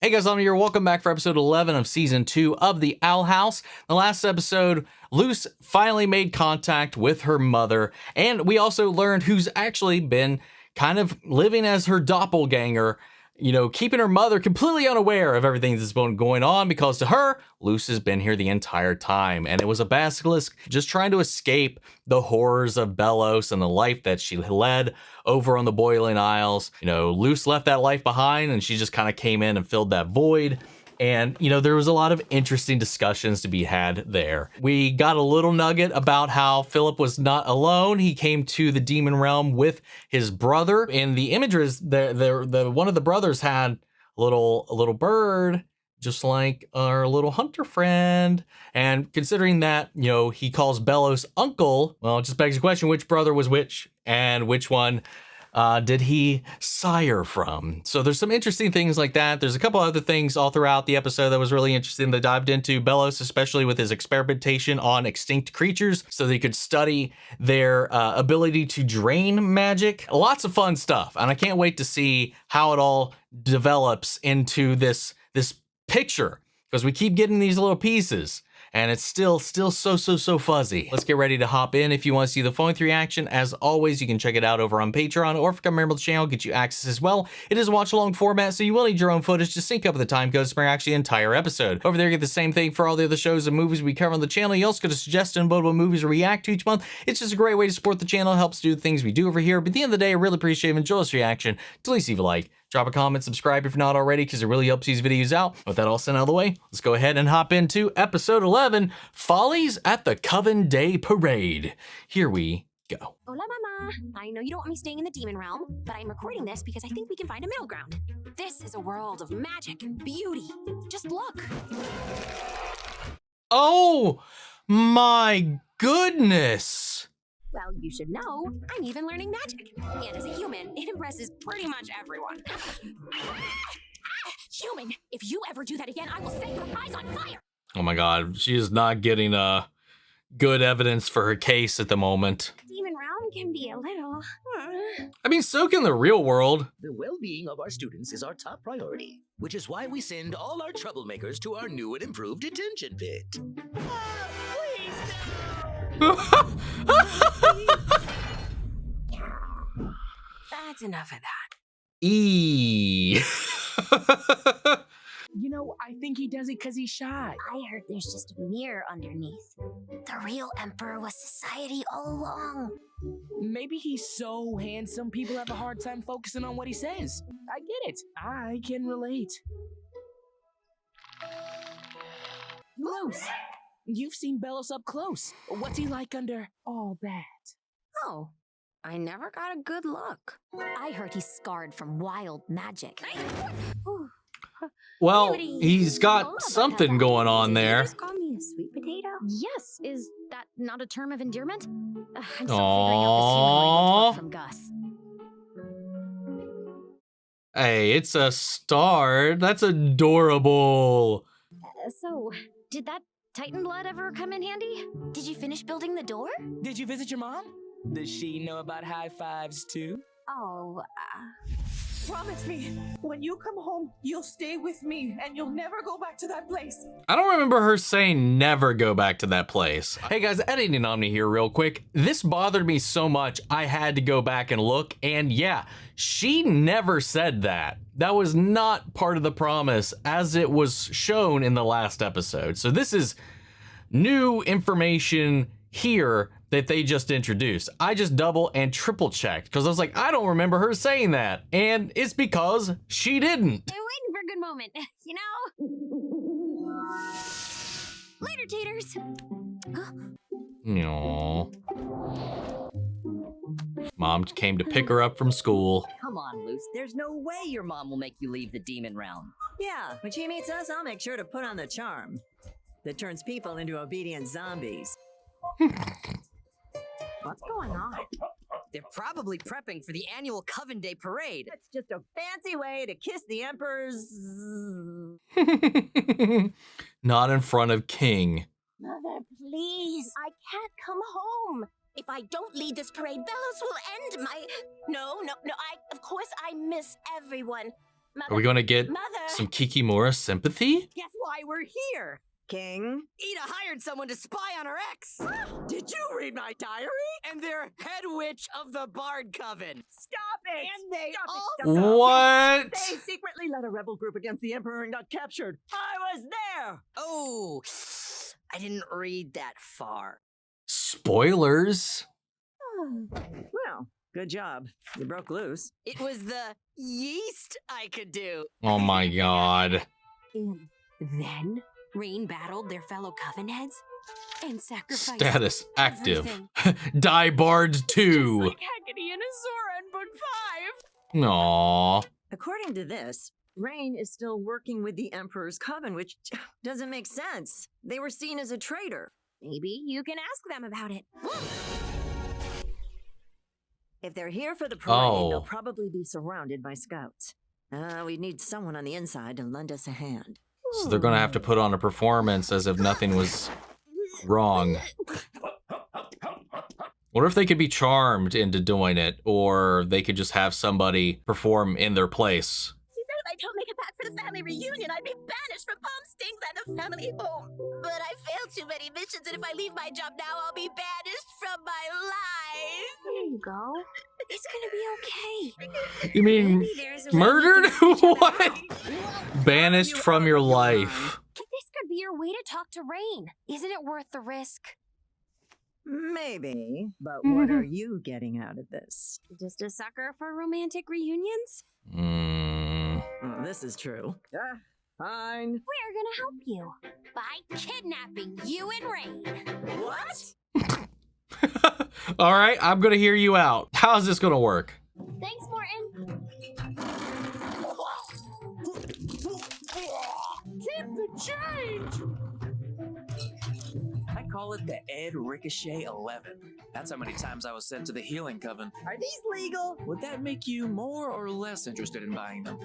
Hey guys, I'm here. Welcome back for episode 11 of season 2 of the Owl House. The last episode, Luce finally made contact with her mother, and we also learned who's actually been kind of living as her doppelganger, keeping her mother completely unaware of everything that's been going on, because to her, Luce has been here the entire time, and it was a basilisk just trying to escape the horrors of Belos and the life that she led over on the Boiling Isles. Luce left that life behind, and she just kind of came in and filled that void. And, there was a lot of interesting discussions to be had there. We got a little nugget about how Philip was not alone. He came to the demon realm with his brother. In the images, one of the brothers had a little bird, just like our little hunter friend. And considering that, he calls Belos uncle, well, it just begs the question, which brother was which, and which one did he sire from? So there's some interesting things like that. There's a couple other things all throughout the episode that was really interesting. They dived into Belos, especially with his experimentation on extinct creatures, so they could study their ability to drain magic. Lots of fun stuff, and I can't wait to see how it all develops into this picture, because we keep getting these little pieces. And it's still so fuzzy. Let's get ready to hop in. If you want to see the phone reaction, as always, you can check it out over on Patreon, or if you become a member of the channel, get you access as well. It is a watch-along format, so you will need your own footage to sync up with the time codes for actually the entire episode. Over there, you get the same thing for all the other shows and movies we cover on the channel. You also get a suggestion about what movies we react to each month. It's just a great way to support the channel. It helps do the things we do over here. But at the end of the day, I really appreciate it. Enjoy this reaction. To at least leave a like. Drop a comment, subscribe if you're not already, because it really helps these videos out. With that all sent out of the way, let's go ahead and hop into episode 11, Follies at the Coven Day Parade. Here we go. Hola, Mama. I know you don't want me staying in the demon realm, but I'm recording this because I think we can find a middle ground. This is a world of magic and beauty. Just look. Oh my goodness. Well, you should know, I'm even learning magic. And as a human, it impresses pretty much everyone. Human, if you ever do that again, I will set your eyes on fire. Oh my god, she is not getting good evidence for her case at the moment. Demon realm can be a little... I mean, so can the real world. The well-being of our students is our top priority, which is why we send all our troublemakers to our new and improved detention pit. Please, That's enough of that. I think he does it because he's shy. I heard there's just a mirror underneath. The real emperor was society all along. Maybe he's so handsome, people have a hard time focusing on what he says. I get it. I can relate. Luce, you've seen Belos up close. What's he like under all that? Oh, I never got a good look. I heard he's scarred from wild magic. Well, he's got something going on there. Did you just call me a sweet potato? Yes, is that not a term of endearment? I'm still Aww. figuring out this human language book from Gus. Hey, it's a star. That's adorable. So, did that Titan blood ever come in handy? Did you finish building the door? Did you visit your mom? Does she know about high fives too? Oh, Promise me, when you come home, you'll stay with me and you'll never go back to that place. I don't remember her saying never go back to that place. Hey guys, Editing Omni here real quick. This bothered me so much, I had to go back and look, and yeah, she never said that. That was not part of the promise as it was shown in the last episode. So this is new information here that they just introduced. I just double and triple checked because I was like, I don't remember her saying that. And it's because she didn't. I'm waiting for a good moment, you know? Later, taters. Aww. Mom came to pick her up from school. Come on, Luce. There's no way your mom will make you leave the demon realm. Yeah, when she meets us, I'll make sure to put on the charm that turns people into obedient zombies. What's going on? They're probably prepping for the annual Coven Day Parade. It's just a fancy way to kiss the Emperor's... Not in front of King. Mother, please. I can't come home. If I don't lead this parade, Belos will end my... No, of course I miss everyone. Are we gonna get Mother. some Kikimura sympathy? Guess why we're here, King? Ida hired someone to spy on her ex. Did you read my diary? And they're head witch of the Bard Coven. Stop it! And they also What? they secretly led a rebel group against the Emperor and got captured. I was there. Oh, I didn't read that far. Spoilers. Well, good job. You broke loose. It was the yeast I could do. Oh my god. And then Rain battled their fellow Coven heads and sacrificed Status active. everything. Die Bard 2. Like Haggerty and Azora in book 5. Aww. According to this, Rain is still working with the Emperor's Coven, which doesn't make sense. They were seen as a traitor. Maybe you can ask them about it. If they're here for the parade, Oh. they'll probably be surrounded by scouts. We need someone on the inside to lend us a hand. So they're gonna have to put on a performance as if nothing was wrong. What if they could be charmed into doing it, or they could just have somebody perform in their place? She said if I don't make it back for the family reunion, I'd be banished from Palm Stings and the family home. But I failed too many missions, and if I leave my job now, I'll be banished from my life. There you go. It's gonna be okay. You mean Maybe there's a way murdered? you can reach each other What? out. Banished from your life. This could be your way to talk to Rain. Isn't it worth the risk? Maybe, but what are you getting out of this? Just a sucker for romantic reunions? Oh, this is true. Fine. We're gonna help you by kidnapping you and Rain. What? All right, I'm gonna hear you out. How's this gonna work? Thanks, Morton. Keep the change! I call it the Ed Ricochet 11. That's how many times I was sent to the Healing Coven. Are these legal? Would that make you more or less interested in buying them?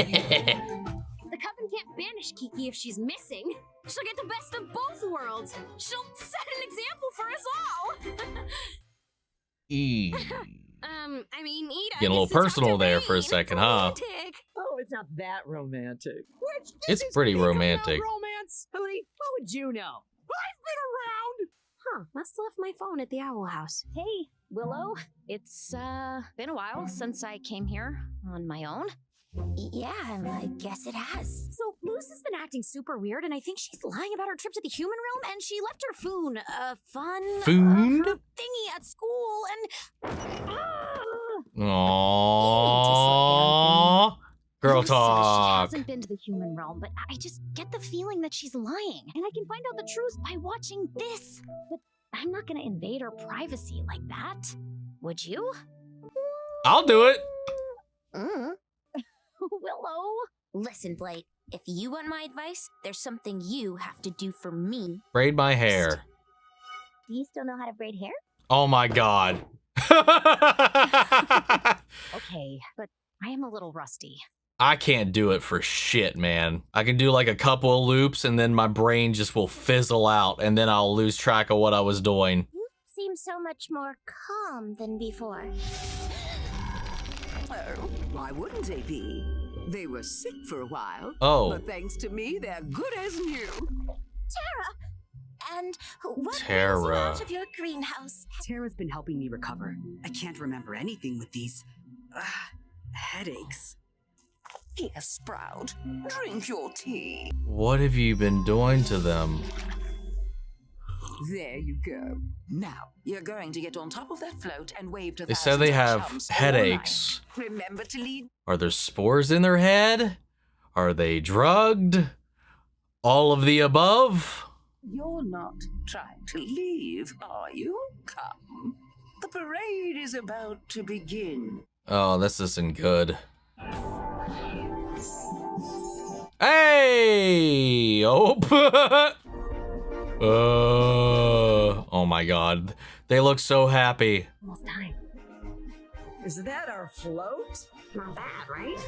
The Coven can't banish Kiki if she's missing. She'll get the best of both worlds. She'll set an example for us all. I mean, Ida. Getting a little gets to talk personal to there Rain. for a second, huh? Romantic. Oh, it's not that romantic. It's pretty romantic. Romance? Hootie, what would you know? Huh, must have left my phone at the Owl House. Hey, Willow. It's been a while since I came here on my own. Yeah, I guess it has. So Luce has been acting super weird, and I think she's lying about her trip to the human realm, and she left her Foon? her thingy at school, and Aww. Girl Luce says talk. She hasn't been to the human realm, but I just get the feeling that she's lying, and I can find out the truth by watching this. But I'm not gonna invade her privacy like that. Would you? I'll do it. Willow. listen, Blade. If you want my advice, there's something you have to do for me. Braid my hair. Do you still know how to braid hair? Oh my god. Okay, but I am a little rusty. I can't do it for shit, man. I can do like a couple of loops and then my brain just will fizzle out and then I'll lose track of what I was doing. You seem so much more calm than before. Oh, why wouldn't they be? They were sick for a while. Oh. But thanks to me, they're good as new. Tara! And what Tara. brings you out of your greenhouse? Tara's been helping me recover. I can't remember anything with these headaches. Here, Sprout, drink your tea. What have you been doing to them? There you go. Now, you're going to get on top of that float and wave to They thousands said they of have chums all headaches. night. Remember to lead. Are there spores in their head? Are they drugged? All of the above? You're not trying to leave, are you? Come. The parade is about to begin. Oh, this isn't good. Hey! Oh! Oh my god. They look so happy. Almost time. Is that our float? Not bad, right?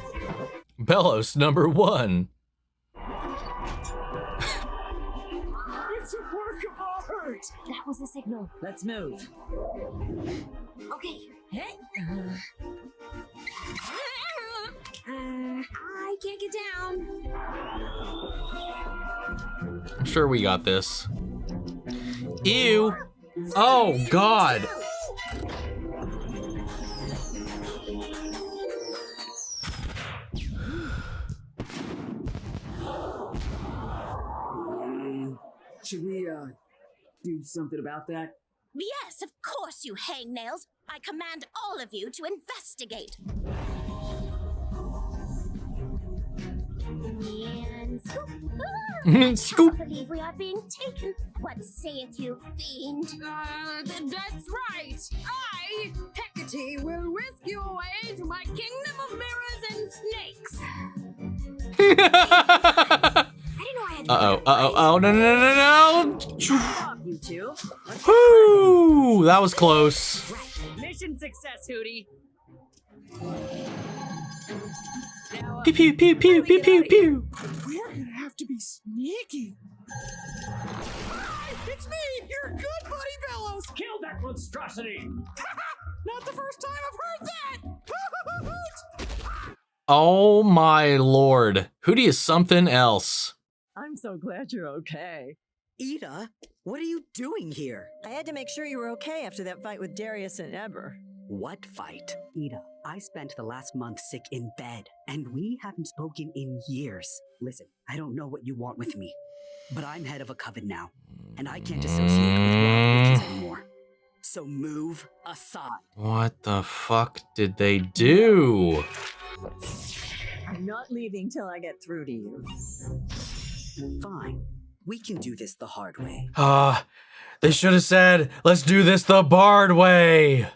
Belos number 1. It's a work of art! That was the signal. Let's move. Okay, I can't get down. I'm sure we got this. Ew. Oh, God. Should we, do something about that? Yes, of course, you hangnails. I command all of you to investigate. And scoop. I Scoop. can't believe we are being taken. What sayeth you, fiend? That's right. I, Hecate, will whisk you away to my kingdom of mirrors and snakes. I didn't know I had Oh, no. You two. Woo! That was close. Mission success, Hootie. Pew, pew, pew, pew, pew, pew, pew. We're gonna have to be sneaky. It's me, your good buddy Bellows. Kill that monstrosity! Not the first time I've heard that. Oh my lord. Hootie is something else. I'm so glad you're okay. Ida, what are you doing here? I had to make sure you were okay after that fight with Darius and Eber. What fight? Ida, I spent the last month sick in bed, and we haven't spoken in years. Listen, I don't know what you want with me, but I'm head of a coven now, and I can't associate with wild witches anymore. So move aside. What the fuck did they do? I'm not leaving till I get through to you. Fine. We can do this the hard way. They should have said, let's do this the Bard way. If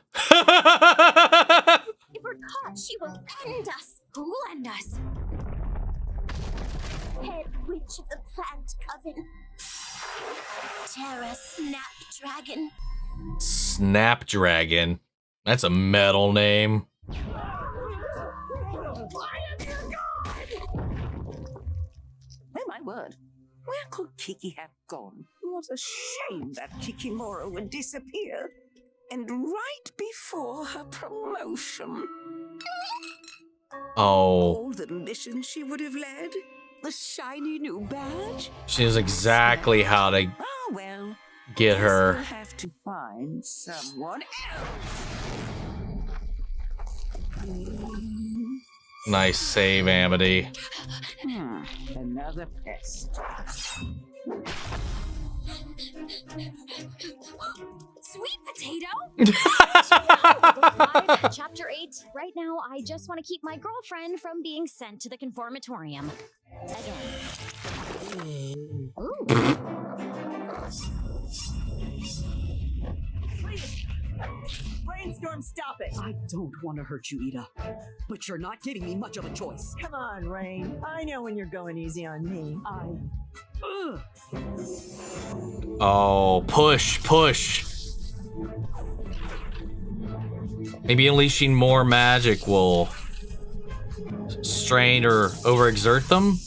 we're caught, she will end us. Who will end us? Head witch of the plant coven. Terra Snapdragon. Snapdragon. That's a metal name. Oh my word. Where could Kiki have gone? What a shame that Kikimora would disappear. And right before her promotion. Oh. All the missions she would have led. The shiny new badge. She knows exactly how to Oh well. get her. We'll have to find someone else. Nice save, Amity. Another pest. Sweet potato? Chapter 8. Right now, I just want to keep my girlfriend from being sent to the conformatorium. Again. Ooh. Brainstorm, stop it. I don't want to hurt you, Ida, but you're not giving me much of a choice. Come on, Rain. I know when you're going easy on me. Oh, push. Maybe unleashing more magic will strain or overexert them?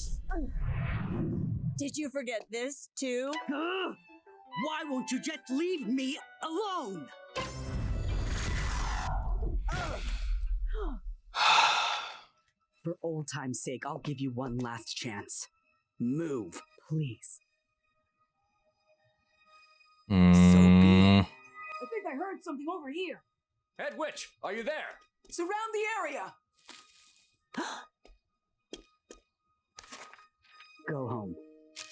Did you forget this, too? Why won't you just leave me alone? For old time's sake, I'll give you one last chance. Move, please. So be it. I think I heard something over here. Head witch, are you there? Surround the area. Go home.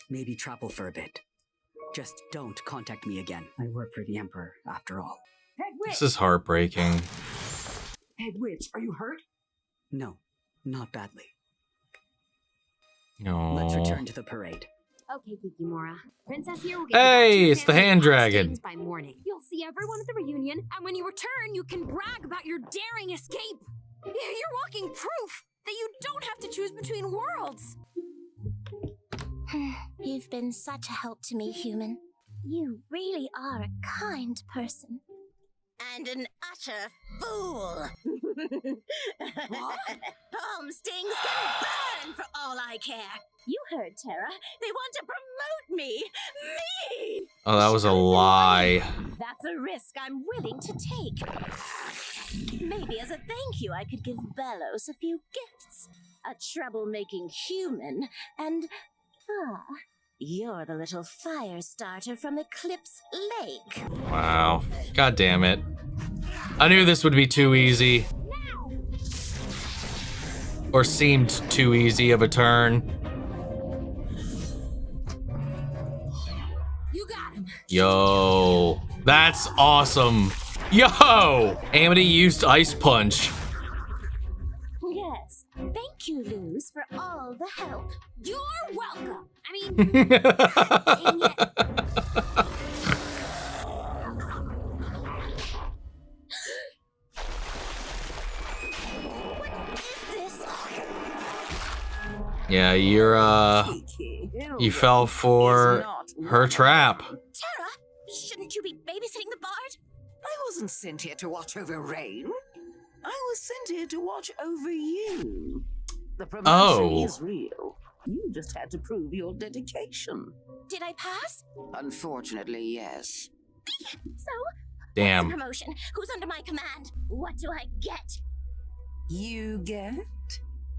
Maybe travel for a bit. Just don't contact me again. I work for the Emperor, after all. Head witch. This is heartbreaking. Head witch, are you hurt? No, not badly. No. Let's return to the parade. Okay, Kikimora. Princess here will get Hey, you back to your it's the family hand Palm dragon. Springs by morning. You'll see everyone at the reunion, and when you return, you can brag about your daring escape. You're walking proof that you don't have to choose between worlds. You've been such a help to me, human. You really are a kind person. and an utter fool. Palm stings can burn for all I care. You heard, Tara. They want to promote me. Me! Oh, that was a lie. That's a risk I'm willing to take. Maybe as a thank you, I could give Belos a few gifts. A troublemaking human, and you're the little fire starter from Eclipse Lake. Wow. God damn it. I knew this would be too easy. Or seemed too easy of a turn. You got him. Yo. That's awesome. Yo! Amity used Ice Punch. Yes. Thank you, Luz, for all the help. You're welcome. I mean, dang it. Yeah, you fell for her trap. Tara, shouldn't you be babysitting the bard? I wasn't sent here to watch over Rain. I was sent here to watch over you. The promotion is real. You just had to prove your dedication. Did I pass? Unfortunately, yes. So, Damn. what's the promotion? Who's under my command? What do I get? You get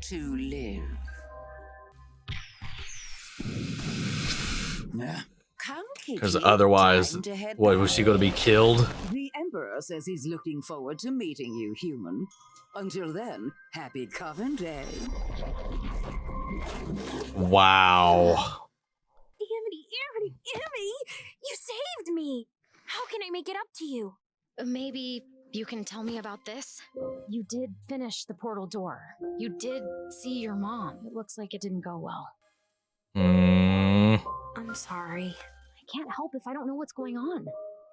to live. Because otherwise, what, was she going to be killed? The Emperor says he's looking forward to meeting you, human. Until then, happy Coven Day. Wow. Amity, you saved me. How can I make it up to you? Maybe you can tell me about this? You did finish the portal door. You did see your mom. It looks like it didn't go well. I'm sorry. I can't help if I don't know what's going on.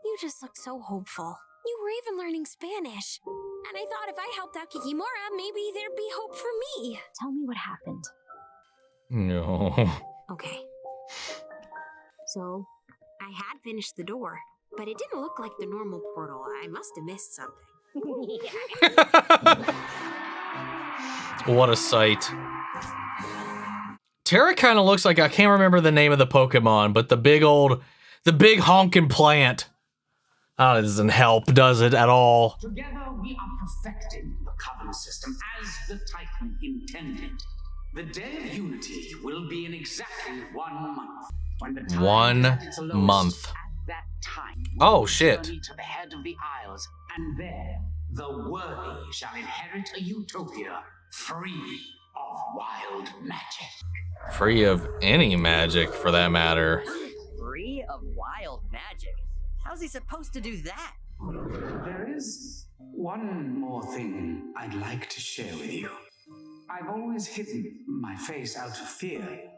You just look so hopeful. You were even learning Spanish. And I thought if I helped out Kikimora, maybe there'd be hope for me. Tell me what happened. No. Okay. So, I had finished the door, but it didn't look like the normal portal. I must have missed something. What a sight. Tara kind of looks like, I can't remember the name of the Pokemon, but the big honking plant. Oh, it doesn't help, does it, at all? Together we are perfecting the Coven system as the Titan intended. The Day of Unity will be in exactly 1 month. When the time 1 at its lowest, month. At that time, Oh, we shit. journey to the head of the Isles, and there the worthy shall inherit a utopia free of wild magic. Free of any magic, for that matter. Free of wild magic? How's he supposed to do that? There is one more thing I'd like to share with you. I've always hidden my face out of fear,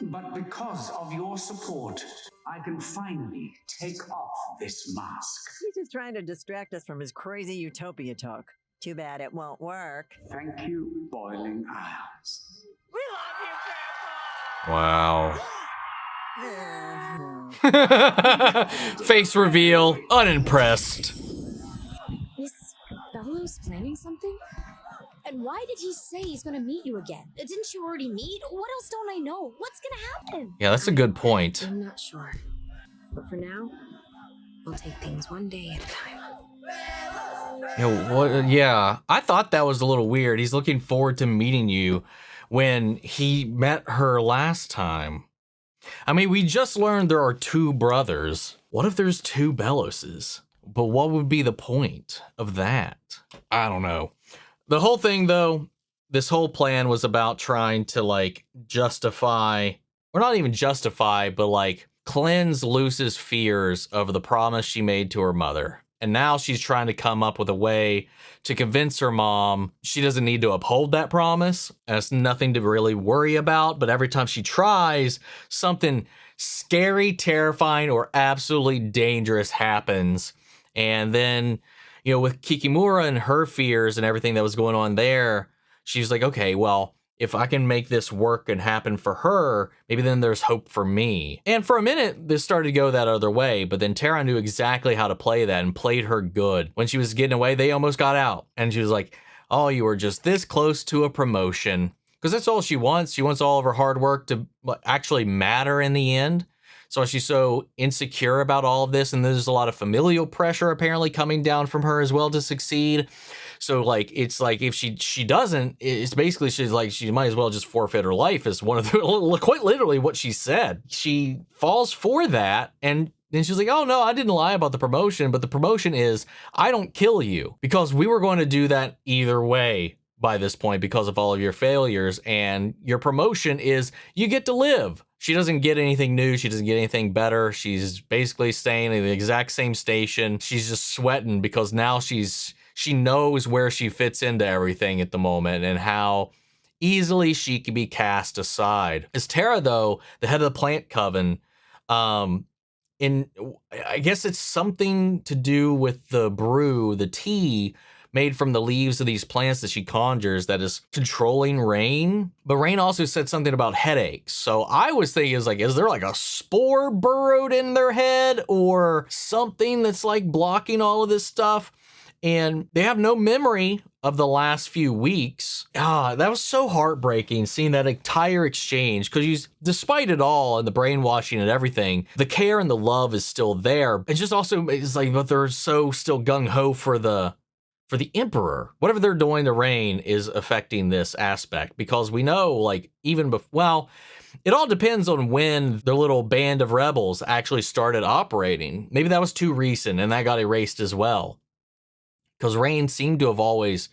but because of your support, I can finally take off this mask. He's just trying to distract us from his crazy utopia talk. Too bad it won't work. Thank you, Boiling Isles. We love you, Wow. Grandpa! Face reveal, unimpressed. Is Belos planning something? And why did he say he's gonna meet you again? Didn't you already meet? What else don't I know? What's gonna happen? Yeah, that's a good point. I'm not sure. But for now, we'll take things one day at a time. Yeah, I thought that was a little weird. He's looking forward to meeting you when he met her last time. I mean, we just learned there are 2 brothers. What if there's 2 Beloses? But what would be the point of that? I don't know. The whole thing, though, this whole plan was about trying to, like, justify, or not even justify, but, like, cleanse Luz's fears of the promise she made to her mother. And now she's trying to come up with a way to convince her mom she doesn't need to uphold that promise. And it's nothing to really worry about. But every time she tries, something scary, terrifying, or absolutely dangerous happens. And then, you know, with Kikimora and her fears and everything that was going on there, she's like, okay, well, if I can make this work and happen for her, maybe then there's hope for me. And for a minute, this started to go that other way, but then Tara knew exactly how to play that and played her good. When she was getting away, they almost got out. And she was like, oh, you were just this close to a promotion. Because that's all she wants. She wants all of her hard work to actually matter in the end. So she's so insecure about all of this, and there's a lot of familial pressure apparently coming down from her as well to succeed. So like, it's like if she doesn't, it's basically she's like, she might as well just forfeit her life, is one of the, quite literally what she said. She falls for that, and then she's like, oh no, I didn't lie about the promotion, but the promotion is I don't kill you, because we were going to do that either way by this point because of all of your failures, and your promotion is you get to live. She doesn't get anything new. She doesn't get anything better. She's basically staying in the exact same station. She's just sweating because now she knows where she fits into everything at the moment and how easily she can be cast aside. As Tara, though, the head of the plant coven, I guess it's something to do with the brew, the tea made from the leaves of these plants that she conjures that is controlling Rain. But Rain also said something about headaches. So I was thinking, is there like a spore burrowed in their head or something that's like blocking all of this stuff? And they have no memory of the last few weeks. That was so heartbreaking seeing that entire exchange, because despite it all and the brainwashing and everything, the care and the love is still there. It just also is like, but they're so still gung-ho for the Emperor. Whatever they're doing to Rain is affecting this aspect, because we know, like, even well, it all depends on when their little band of rebels actually started operating. Maybe that was too recent and that got erased as well, because Rain seemed to have always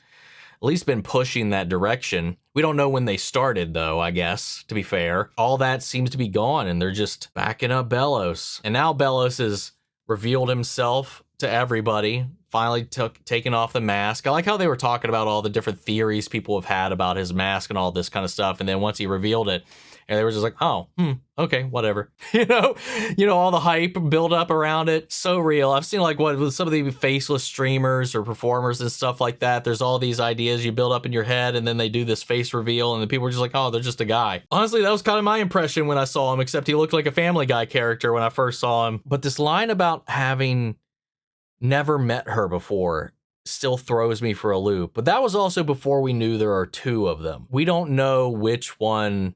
at least been pushing that direction. We don't know when they started, though, I guess, to be fair. All that seems to be gone, and they're just backing up Bellos. And now Bellos has revealed himself to everybody, finally taking off the mask. I like how they were talking about all the different theories people have had about his mask and all this kind of stuff. And then once he revealed it, and they were just like, oh, okay, whatever. You know, all the hype build up around it. So real. I've seen like with some of the faceless streamers or performers and stuff like that. There's all these ideas you build up in your head, and then they do this face reveal, and the people are just like, oh, they're just a guy. Honestly, that was kind of my impression when I saw him, except he looked like a Family Guy character when I first saw him. But this line about having never met her before still throws me for a loop. But that was also before we knew there are two of them. We don't know which one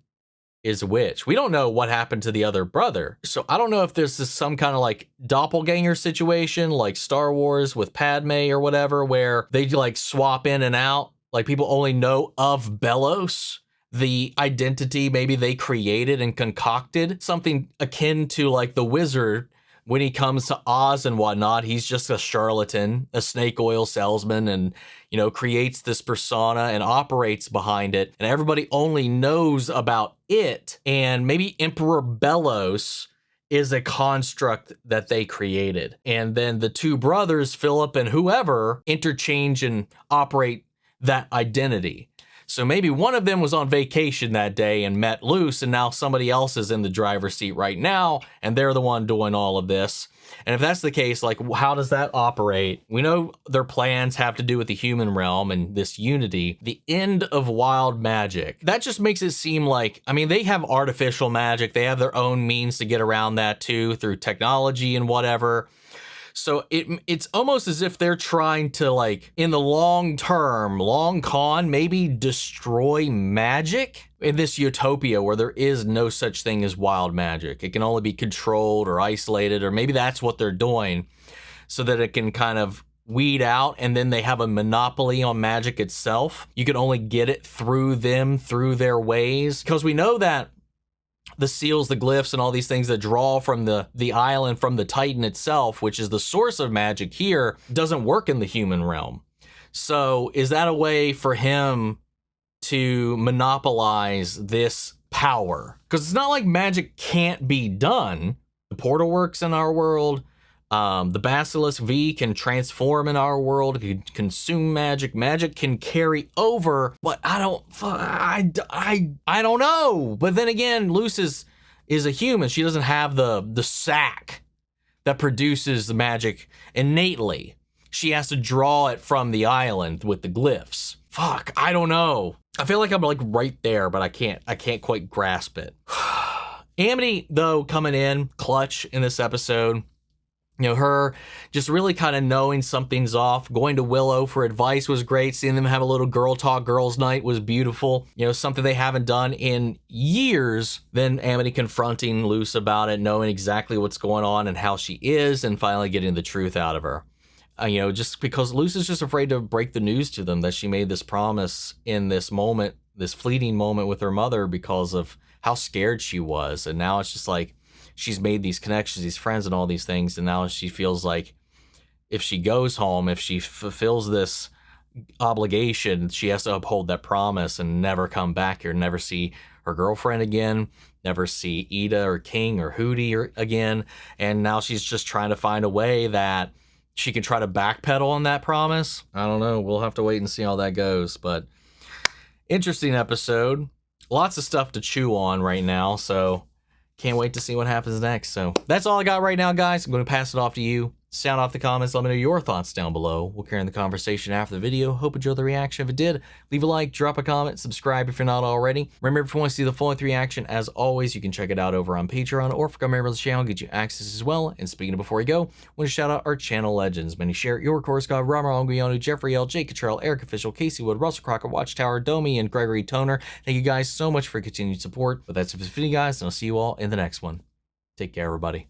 is which. We don't know what happened to the other brother. So I don't know if this is some kind of like doppelganger situation, like Star Wars with Padme or whatever, where they like swap in and out. Like people only know of Bellos, the identity maybe they created and concocted, something akin to like the wizard. When he comes to Oz and whatnot, he's just a charlatan, a snake oil salesman, and, creates this persona and operates behind it. And everybody only knows about it. And maybe Emperor Bellos is a construct that they created. And then the two brothers, Philip and whoever, interchange and operate that identity. So maybe one of them was on vacation that day and met Luce, and now somebody else is in the driver's seat right now, and they're the one doing all of this. And if that's the case, like, how does that operate? We know their plans have to do with the human realm and this unity, the end of wild magic. That just makes it seem like, they have artificial magic. They have their own means to get around that too, through technology and whatever. So it's almost as if they're trying to, like, in the long term, long con, maybe destroy magic in this utopia where there is no such thing as wild magic. It can only be controlled or isolated, or maybe that's what they're doing so that it can kind of weed out, and then they have a monopoly on magic itself. You can only get it through them, through their ways, because we know that the seals, the glyphs, and all these things that draw from the island, from the Titan itself, which is the source of magic here, doesn't work in the human realm. So is that a way for him to monopolize this power? Because it's not like magic can't be done. The portal works in our world. The Basilisk V can transform in our world, can consume magic. Magic can carry over, but I don't know. But then again, Luce is a human. She doesn't have the sac that produces the magic innately. She has to draw it from the island with the glyphs. fuck, I don't know. I feel like I'm like right there, but I can't quite grasp it. Amity, though, coming in clutch in this episode. You know, her just really kind of knowing something's off. Going to Willow for advice was great. Seeing them have a little girl talk girls night was beautiful. You know, something they haven't done in years. Then Amity confronting Luce about it, knowing exactly what's going on and how she is, and finally getting the truth out of her. You know, just because Luce is just afraid to break the news to them that she made this promise in this moment, this fleeting moment with her mother, because of how scared she was. And now it's just like, she's made these connections, these friends and all these things. And now she feels like if she goes home, if she fulfills this obligation, she has to uphold that promise and never come back here, never see her girlfriend again, never see Ida or King or Hootie again. And now she's just trying to find a way that she can try to backpedal on that promise. I don't know. We'll have to wait and see how that goes. But interesting episode. Lots of stuff to chew on right now. So can't wait to see what happens next. So that's all I got right now, guys. I'm going to pass it off to you. Sound off the comments. Let me know your thoughts down below. We'll carry on the conversation after the video. Hope you enjoyed the reaction. If it did, leave a like, drop a comment, subscribe if you're not already. Remember, if you want to see the full-length reaction, as always, you can check it out over on Patreon, or if you become a member of the channel, get you access as well. And speaking of before we go, I want to shout out our channel legends. Many share your course God, Ramar Longuiano, Jeffrey L, Jake Cottrell, Eric Official, Casey Wood, Russell Crocker, Watchtower, Domi, and Gregory Toner. Thank you guys so much for continued support. But that's it for this video, guys, and I'll see you all in the next one. Take care, everybody.